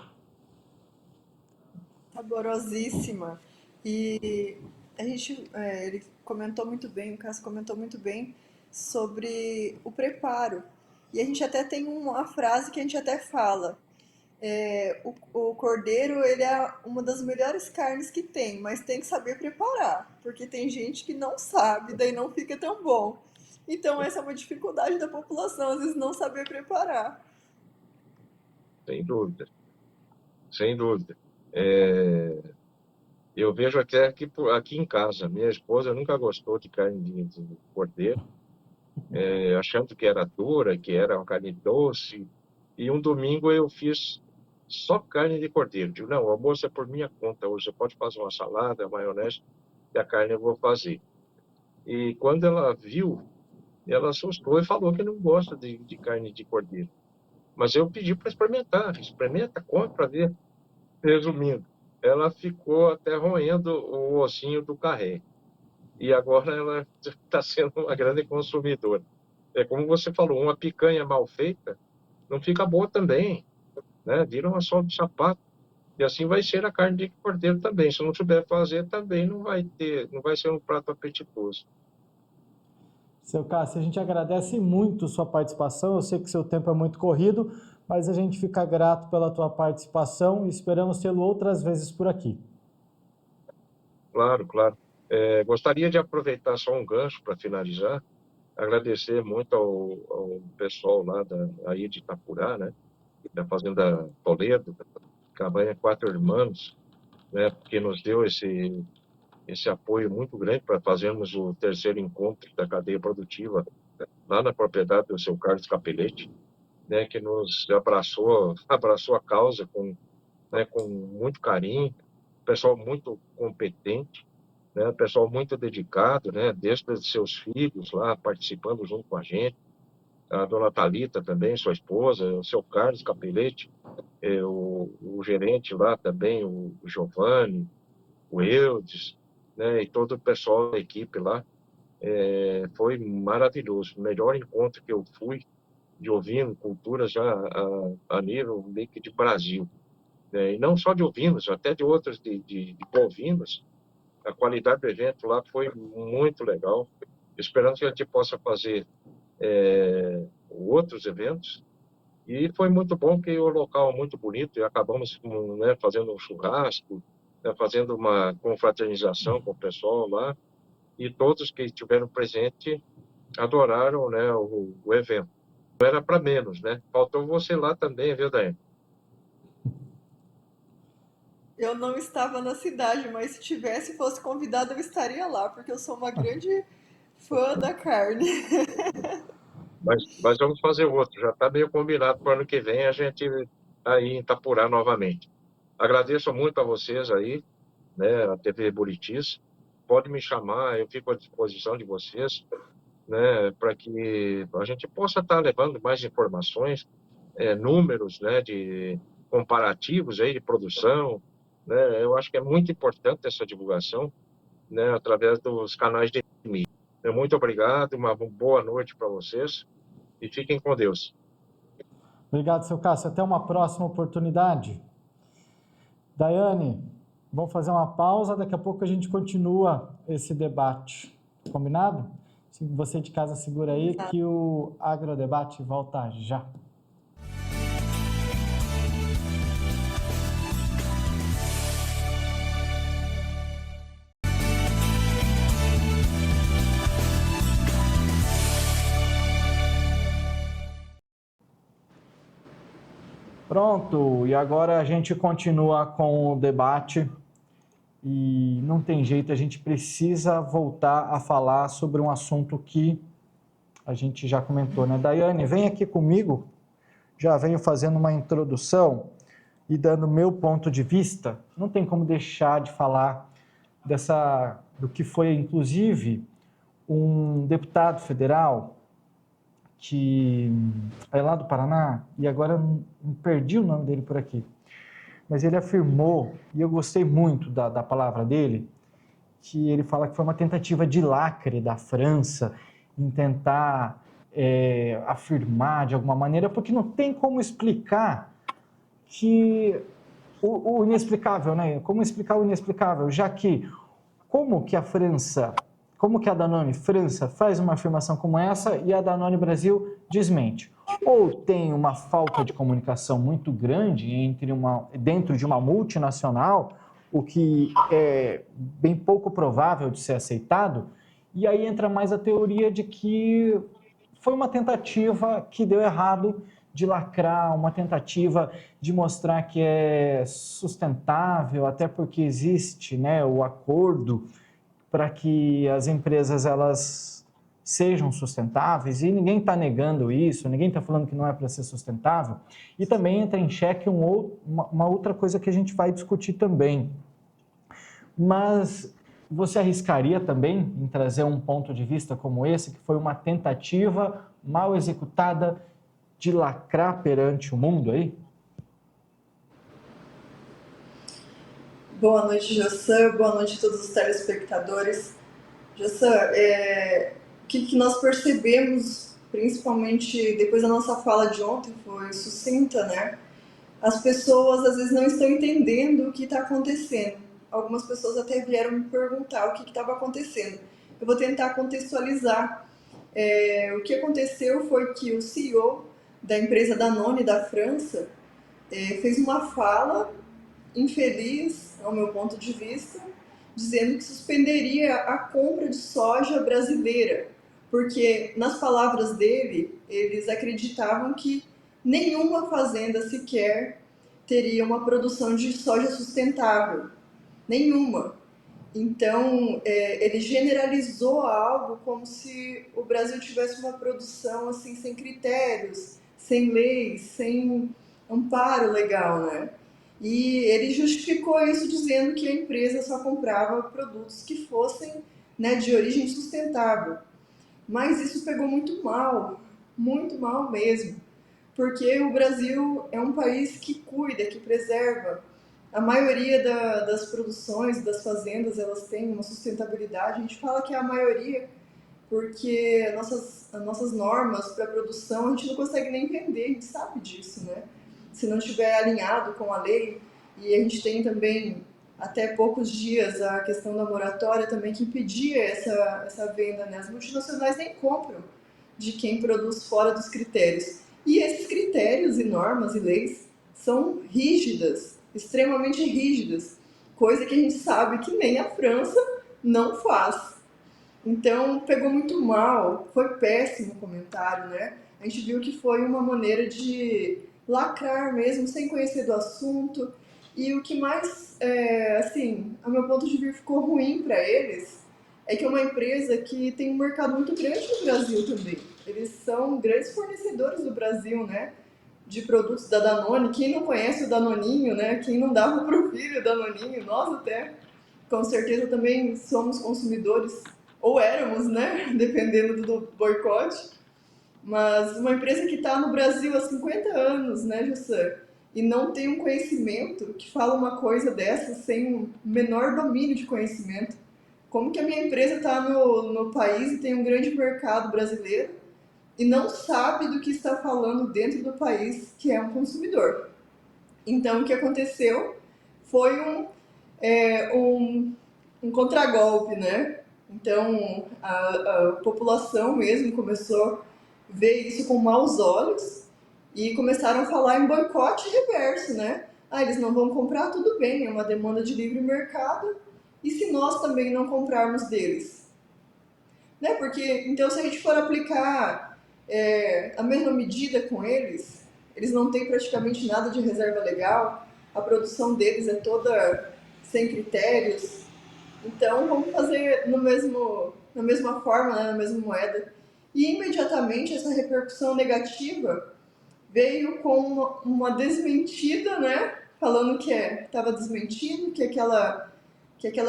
Saborosíssima. E ele comentou muito bem, o Cássio comentou muito bem sobre o preparo. E a gente até tem uma frase que a gente até fala. O cordeiro, ele é uma das melhores carnes que tem, mas tem que saber preparar, porque tem gente que não sabe, daí não fica tão bom. Então essa é uma dificuldade da população, às vezes não saber preparar. Sem dúvida, sem dúvida. Eu vejo até aqui em casa, minha esposa nunca gostou de carne de cordeiro, achando que era dura, que era uma carne doce. E um domingo eu fiz só carne de cordeiro. Digo, não, o almoço é por minha conta hoje. Você pode fazer uma salada, maionese, e a carne eu vou fazer. E quando ela viu, ela assustou e falou que não gosta de carne de cordeiro. Mas eu pedi para experimentar. Experimenta, come para ver. Resumindo, ela ficou até roendo o ossinho do carré. E agora ela está sendo uma grande consumidora. É como você falou, uma picanha mal feita não fica boa também, né? Vira uma sola de sapato. E assim vai ser a carne de cordeiro também. Se não souber fazer, também não vai ser um prato apetitoso. Seu Cássio, a gente agradece muito sua participação. Eu sei que seu tempo é muito corrido, mas a gente fica grato pela tua participação e esperamos tê-lo outras vezes por aqui. Claro, claro. Gostaria de aproveitar só um gancho para finalizar, agradecer muito ao pessoal lá aí de Itapurá, né? Da Fazenda Toledo, Cabanha Quatro Irmãos, né? Que nos deu esse apoio muito grande para fazermos o terceiro encontro da cadeia produtiva lá na propriedade do seu Carlos Capelletti, né? Que nos abraçou a causa com muito carinho, pessoal muito competente, né? Pessoal muito dedicado, né? Desde os seus filhos lá participando junto com a gente. a dona Thalita também, sua esposa, o seu Carlos Capelletti, o gerente lá também, o Giovanni, o Eudes, né, e todo o pessoal da equipe lá. Foi maravilhoso. O melhor encontro que eu fui de ovinos, culturas já a nível meio que de Brasil. E não só de ovinos, até de outros de bovinos. A qualidade do evento lá foi muito legal. Esperamos que a gente possa fazer outros eventos. E foi muito bom, que o local é muito bonito, e acabamos né, fazendo um churrasco, né, fazendo uma confraternização com o pessoal lá, e todos que estiveram presentes adoraram, né, o evento. Não era para menos, né? Faltou você lá também, viu, Daiane? Eu não estava na cidade, mas se tivesse, fosse convidada, eu estaria lá, porque eu sou uma grande fã da carne. Mas vamos fazer outro, já está meio combinado para o ano que vem a gente aí em Itapurá novamente. Agradeço muito a vocês aí, né, a TV Buritis. Pode me chamar, eu fico à disposição de vocês, né, para que a gente possa estar levando mais informações, números, né, de comparativos aí de produção, né. Eu acho que é muito importante essa divulgação, né, através dos canais de mídia. Muito obrigado, uma boa noite para vocês e fiquem com Deus. Obrigado, seu Cássio. Até uma próxima oportunidade. Daiane, vamos fazer uma pausa, daqui a pouco a gente continua esse debate. Combinado? Você de casa segura aí que o Agrodebate volta já. Pronto, e agora a gente continua com o debate e não tem jeito, a gente precisa voltar a falar sobre um assunto que a gente já comentou, né? Daiane, vem aqui comigo, já venho fazendo uma introdução e dando meu ponto de vista. Não tem como deixar de falar do que foi, inclusive, um deputado federal que é lá do Paraná, e agora eu perdi o nome dele por aqui, mas ele afirmou, e eu gostei muito da palavra dele, que ele fala que foi uma tentativa de lacre da França em tentar afirmar de alguma maneira, porque não tem como explicar que o inexplicável, né? Como explicar o inexplicável, já que como que a Danone França faz uma afirmação como essa e a Danone Brasil desmente? Ou tem uma falta de comunicação muito grande dentro de uma multinacional, o que é bem pouco provável de ser aceitado, e aí entra mais a teoria de que foi uma tentativa que deu errado de lacrar, uma tentativa de mostrar que é sustentável, até porque existe, né, o acordo para que as empresas elas sejam sustentáveis, e ninguém está negando isso, ninguém está falando que não é para ser sustentável, e também entra em xeque uma outra coisa que a gente vai discutir também. Mas você arriscaria também em trazer um ponto de vista como esse, que foi uma tentativa mal executada de lacrar perante o mundo aí? Boa noite, Jossan. Boa noite a todos os telespectadores. Jossan, o que nós percebemos, principalmente depois da nossa fala de ontem, foi sucinta, né? As pessoas às vezes não estão entendendo o que está acontecendo. Algumas pessoas até vieram me perguntar o que estava acontecendo. Eu vou tentar contextualizar. O que aconteceu foi que o CEO da empresa Danone da França fez uma fala infeliz, ao meu ponto de vista, dizendo que suspenderia a compra de soja brasileira, porque, nas palavras dele, eles acreditavam que nenhuma fazenda sequer teria uma produção de soja sustentável. Nenhuma. Então, ele generalizou algo como se o Brasil tivesse uma produção assim, sem critérios, sem leis, sem amparo legal, né? E ele justificou isso dizendo que a empresa só comprava produtos que fossem, né, de origem sustentável. Mas isso pegou muito mal muito mal mesmo, porque o Brasil é um país que cuida, que preserva. A maioria das produções, das fazendas, elas têm uma sustentabilidade. A gente fala que é a maioria porque as nossas normas para produção a gente não consegue nem vender, a gente sabe disso, né? Se não estiver alinhado com a lei, e a gente tem também, até poucos dias, a questão da moratória também que impedia essa venda, né? As multinacionais nem compram de quem produz fora dos critérios. E esses critérios e normas e leis são rígidas, extremamente rígidas, coisa que a gente sabe que nem a França não faz. Então, pegou muito mal, foi péssimo o comentário, né? A gente viu que foi uma maneira de lacrar mesmo, sem conhecer do assunto. E o que mais, assim, a meu ponto de vista ficou ruim para eles, é que é uma empresa que tem um mercado muito grande no Brasil também. Eles são grandes fornecedores do Brasil, né? De produtos da Danone. Quem não conhece o Danoninho, né? Quem não dava para o filho o Danoninho, nós até, com certeza também somos consumidores, ou éramos, né? Dependendo do boicote. Mas uma empresa que está no Brasil há 50 anos, né, Jussan? E não tem um conhecimento que fala uma coisa dessa sem um menor domínio de conhecimento. Como que a minha empresa está no país e tem um grande mercado brasileiro e não sabe do que está falando dentro do país, que é um consumidor? Então, o que aconteceu foi um contragolpe, né? Então, a população mesmo começou a ver isso com maus olhos e começaram a falar em boicote reverso, né? Ah, eles não vão comprar, tudo bem, é uma demanda de livre mercado, e se nós também não comprarmos deles? Né? Porque, então, se a gente for aplicar a mesma medida com eles, eles não têm praticamente nada de reserva legal, a produção deles é toda sem critérios, então vamos fazer na mesma forma, né? Na mesma moeda. E imediatamente essa repercussão negativa veio com uma desmentida, né? Falando que estava desmentido, que aquela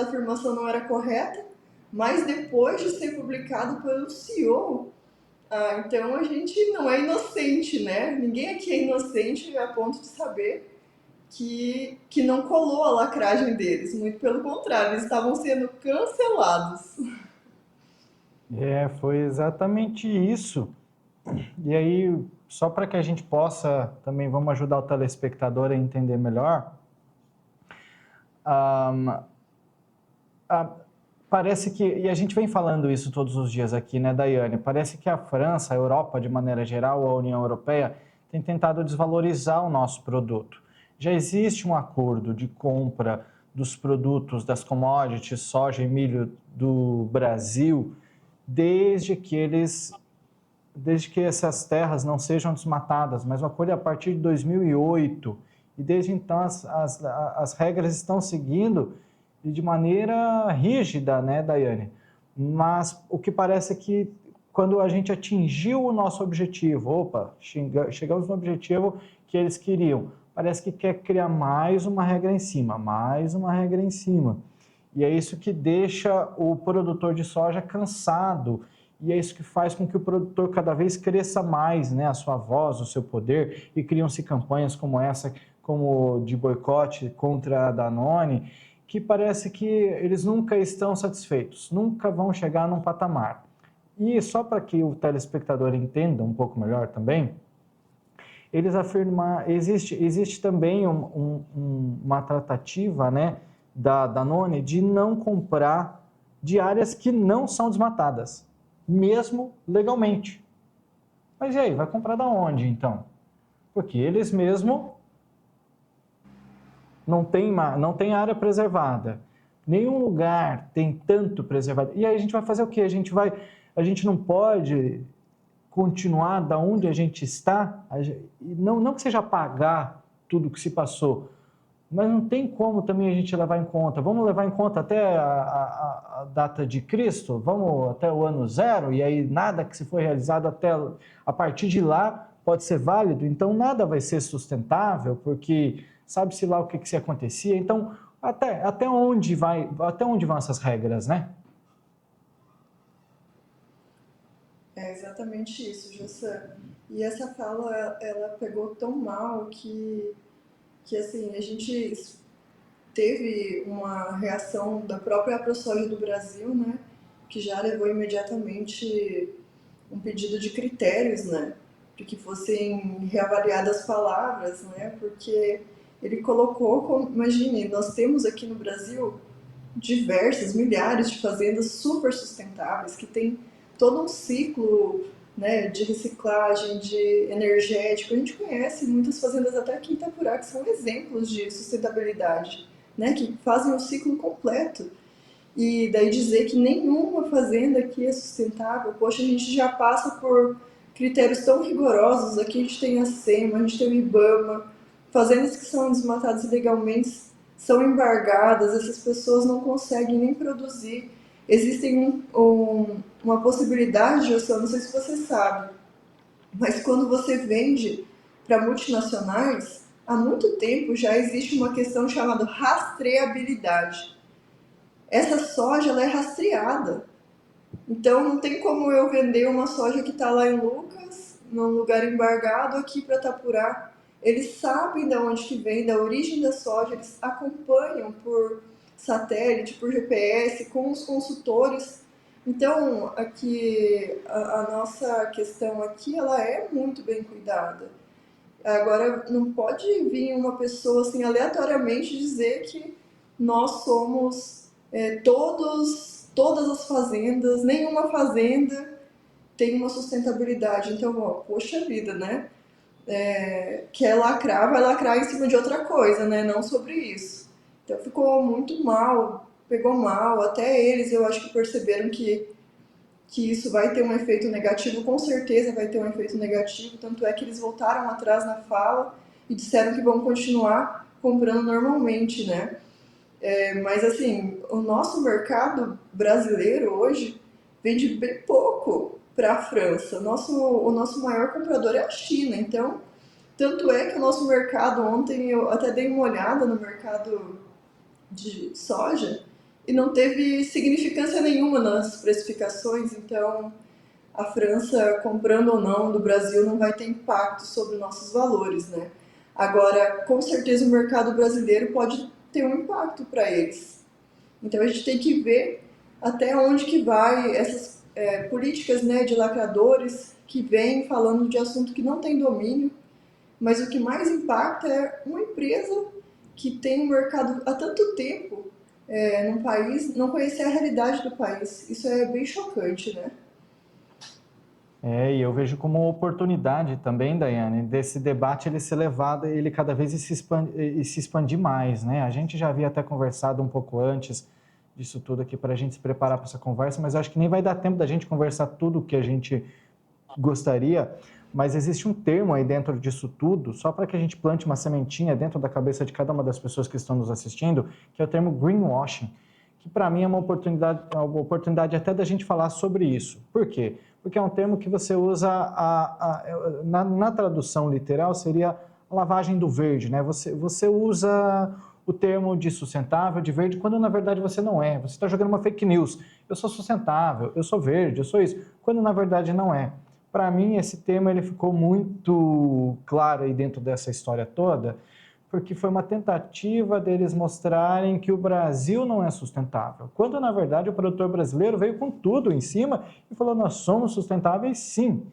afirmação não era correta, mas depois de ser publicado pelo CEO, então a gente não é inocente, né? Ninguém aqui é inocente a ponto de saber que não colou a lacragem deles, muito pelo contrário, eles estavam sendo cancelados. Foi exatamente isso. E aí, só para que a gente possa, também vamos ajudar o telespectador a entender melhor, parece que, e a gente vem falando isso todos os dias aqui, né, Daiane? Parece que a França, a Europa de maneira geral, a União Europeia, tem tentado desvalorizar o nosso produto. Já existe um acordo de compra dos produtos, das commodities, soja e milho do Brasil, desde que essas terras não sejam desmatadas, mas o acordo é a partir de 2008, e desde então as regras estão seguindo de maneira rígida, né, Daiane? Mas o que parece é que quando a gente atingiu o nosso objetivo, chegamos no objetivo que eles queriam, parece que quer criar mais uma regra em cima, mais uma regra em cima. E é isso que deixa o produtor de soja cansado, e é isso que faz com que o produtor cada vez cresça mais, né, a sua voz, o seu poder, e criam-se campanhas como essa, como de boicote contra a Danone, que parece que eles nunca estão satisfeitos, nunca vão chegar num patamar. E só para que o telespectador entenda um pouco melhor também, eles afirmam, existe também uma tratativa, né, da Danone de não comprar de áreas que não são desmatadas, mesmo legalmente. Mas e aí, vai comprar da onde então? Porque eles mesmo não tem área preservada. Nenhum lugar tem tanto preservado. E aí a gente vai fazer o quê? A gente não pode continuar da onde a gente está, não que seja apagar tudo que se passou, mas não tem como também a gente levar em conta. Vamos levar em conta até a data de Cristo? Vamos até o ano zero? E aí nada que se foi realizado a partir de lá pode ser válido? Então nada vai ser sustentável, porque sabe-se lá o que se acontecia. Então, até onde vão essas regras, né? É exatamente isso, Jossan. E essa fala, ela pegou tão mal que assim, a gente teve uma reação da própria AproSoja do Brasil, né, que já levou imediatamente um pedido de critérios, né, para que fossem reavaliadas as palavras, né, porque ele colocou, imagine, nós temos aqui no Brasil diversas, milhares de fazendas super sustentáveis, que tem todo um ciclo, né, de reciclagem, de energético. A gente conhece muitas fazendas até aqui em Itapurá que são exemplos de sustentabilidade, né, que fazem o ciclo completo. E daí dizer que nenhuma fazenda aqui é sustentável, poxa, a gente já passa por critérios tão rigorosos, aqui a gente tem a SEMA, a gente tem o IBAMA, fazendas que são desmatadas ilegalmente são embargadas, essas pessoas não conseguem nem produzir. Existem uma possibilidade, eu não sei se você sabe, mas quando você vende para multinacionais, há muito tempo já existe uma questão chamada rastreabilidade. Essa soja ela é rastreada. Então não tem como eu vender uma soja que está lá em Lucas, num lugar embargado, aqui para Itapurá. Eles sabem de onde que vem, da origem da soja, eles acompanham por satélite, por GPS, com os consultores. Então, aqui, a nossa questão aqui, ela é muito bem cuidada. Agora, não pode vir uma pessoa assim aleatoriamente dizer que nós somos todas as fazendas, nenhuma fazenda tem uma sustentabilidade. Então, ó, poxa vida, né? Quer lacrar, vai lacrar em cima de outra coisa, né? Não sobre isso. Então ficou muito mal, pegou mal. Até eles eu acho que perceberam que isso vai ter um efeito negativo, com certeza vai ter um efeito negativo, tanto é que eles voltaram atrás na fala e disseram que vão continuar comprando normalmente, né? Mas assim, o nosso mercado brasileiro hoje vende bem pouco para a França. O nosso maior comprador é a China, então, tanto é que o nosso mercado, ontem eu até dei uma olhada no mercado de soja e não teve significância nenhuma nas precificações, então a França comprando ou não do Brasil não vai ter impacto sobre nossos valores, né? Agora, com certeza o mercado brasileiro pode ter um impacto para eles. Então a gente tem que ver até onde que vai essas políticas, né, de lacradores que vêm falando de assunto que não tem domínio, mas o que mais impacta é uma empresa que tem um mercado há tanto tempo num país, não conhecer a realidade do país. Isso é bem chocante, né? E eu vejo como oportunidade também, Daiane, desse debate ele ser levado, ele cada vez se expandir mais, né? A gente já havia até conversado um pouco antes disso tudo aqui para a gente se preparar para essa conversa, mas eu acho que nem vai dar tempo da gente conversar tudo o que a gente gostaria, mas existe um termo aí dentro disso tudo, só para que a gente plante uma sementinha dentro da cabeça de cada uma das pessoas que estão nos assistindo, que é o termo greenwashing, que para mim é uma oportunidade até da gente falar sobre isso. Por quê? Porque é um termo que você usa, na tradução literal, seria a lavagem do verde, né? Você usa o termo de sustentável, de verde, quando na verdade você não é. Você está jogando uma fake news. Eu sou sustentável, eu sou verde, eu sou isso, quando na verdade não é. Para mim, esse tema ele ficou muito claro aí dentro dessa história toda, porque foi uma tentativa deles mostrarem que o Brasil não é sustentável, quando na verdade o produtor brasileiro veio com tudo em cima e falou: nós somos sustentáveis sim.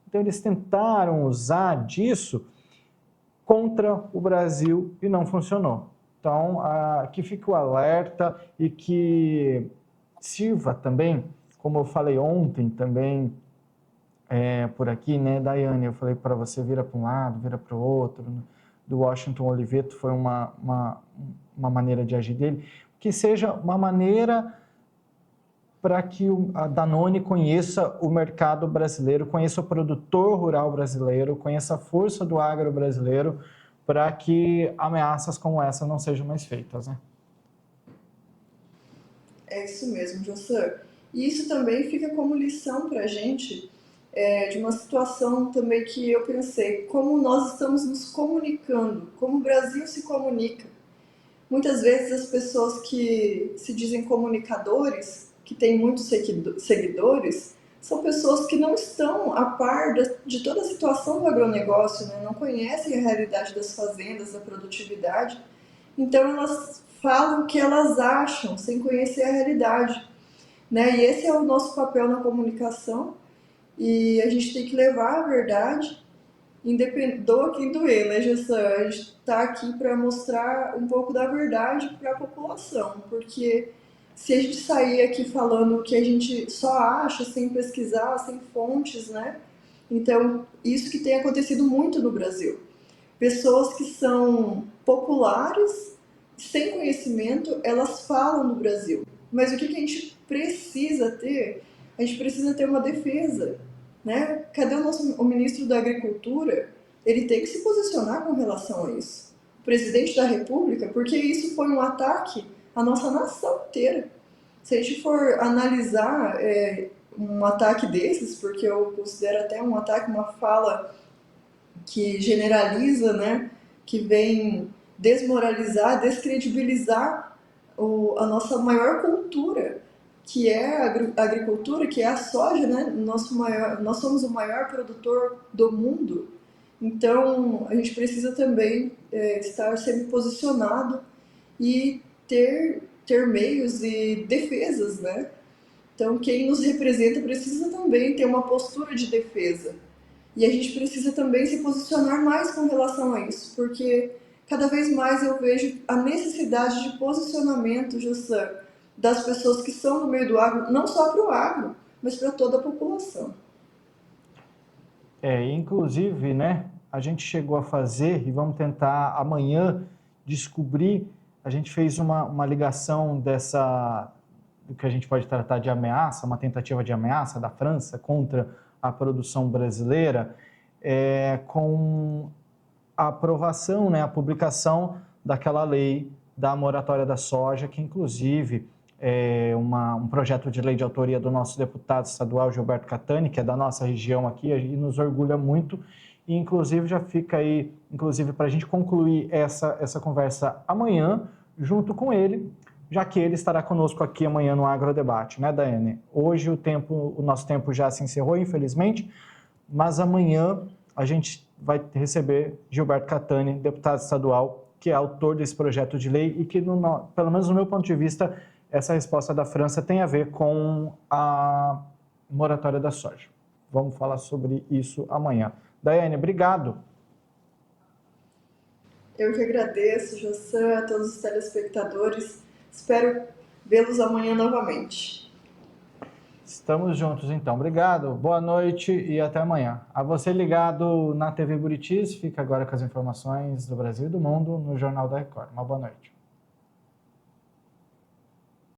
Então eles tentaram usar disso contra o Brasil e não funcionou. Então aqui fica o alerta e que sirva também, como eu falei ontem também por aqui, né, Daiane, eu falei para você, vira para um lado, vira para o outro, né? Do Washington Oliveto foi uma maneira de agir dele, que seja uma maneira para que a Danone conheça o mercado brasileiro, conheça o produtor rural brasileiro, conheça a força do agro brasileiro, para que ameaças como essa não sejam mais feitas, né? É isso mesmo, Jossan. E isso também fica como lição para a gente, de uma situação também que eu pensei, como nós estamos nos comunicando, como o Brasil se comunica. Muitas vezes as pessoas que se dizem comunicadores, que têm muitos seguidores, são pessoas que não estão a par de toda a situação do agronegócio, né? Não conhecem a realidade das fazendas, da produtividade. Então, elas falam o que elas acham, sem conhecer a realidade, né? E esse é o nosso papel na comunicação, e a gente tem que levar a verdade, doa quem doer, né, Gessan? A gente está aqui para mostrar um pouco da verdade para a população, porque se a gente sair aqui falando o que a gente só acha, sem pesquisar, sem fontes, né? Então, isso que tem acontecido muito no Brasil. Pessoas que são populares, sem conhecimento, elas falam no Brasil. Mas o que a gente precisa ter? A gente precisa ter uma defesa, né? Cadê o ministro da Agricultura? Ele tem que se posicionar com relação a isso. O presidente da República, porque isso foi um ataque à nossa nação inteira. Se a gente for analisar um ataque desses, porque eu considero até um ataque, uma fala que generaliza, né, que vem desmoralizar, descredibilizar a nossa maior cultura, que é a agricultura, que é a soja, né? Nós somos o maior produtor do mundo, então a gente precisa também estar sempre posicionado e ter meios e defesas, né? Então quem nos representa precisa também ter uma postura de defesa. E a gente precisa também se posicionar mais com relação a isso, porque cada vez mais eu vejo a necessidade de posicionamento, Jussan, das pessoas que são no meio do agro, não só para o agro, mas para toda a população. Inclusive, né, a gente chegou a fazer, e vamos tentar amanhã descobrir, a gente fez uma ligação do que a gente pode tratar de ameaça, uma tentativa de ameaça da França contra a produção brasileira, com a aprovação, né, a publicação daquela lei da moratória da soja, que inclusive é um projeto de lei de autoria do nosso deputado estadual Gilberto Catani, que é da nossa região aqui, e nos orgulha muito, e inclusive já fica aí, inclusive para a gente concluir essa conversa amanhã, junto com ele, já que ele estará conosco aqui amanhã no Agrodebate, né, Daiane? Hoje o nosso tempo já se encerrou, infelizmente, mas amanhã a gente vai receber Gilberto Catani, deputado estadual, que é autor desse projeto de lei e que, pelo menos no meu ponto de vista, essa resposta da França tem a ver com a moratória da soja. Vamos falar sobre isso amanhã. Daiane, obrigado. Eu que agradeço, Jussan, a todos os telespectadores. Espero vê-los amanhã novamente. Estamos juntos, então. Obrigado, boa noite e até amanhã. A você ligado na TV Buritis, fica agora com as informações do Brasil e do mundo no Jornal da Record. Uma boa noite.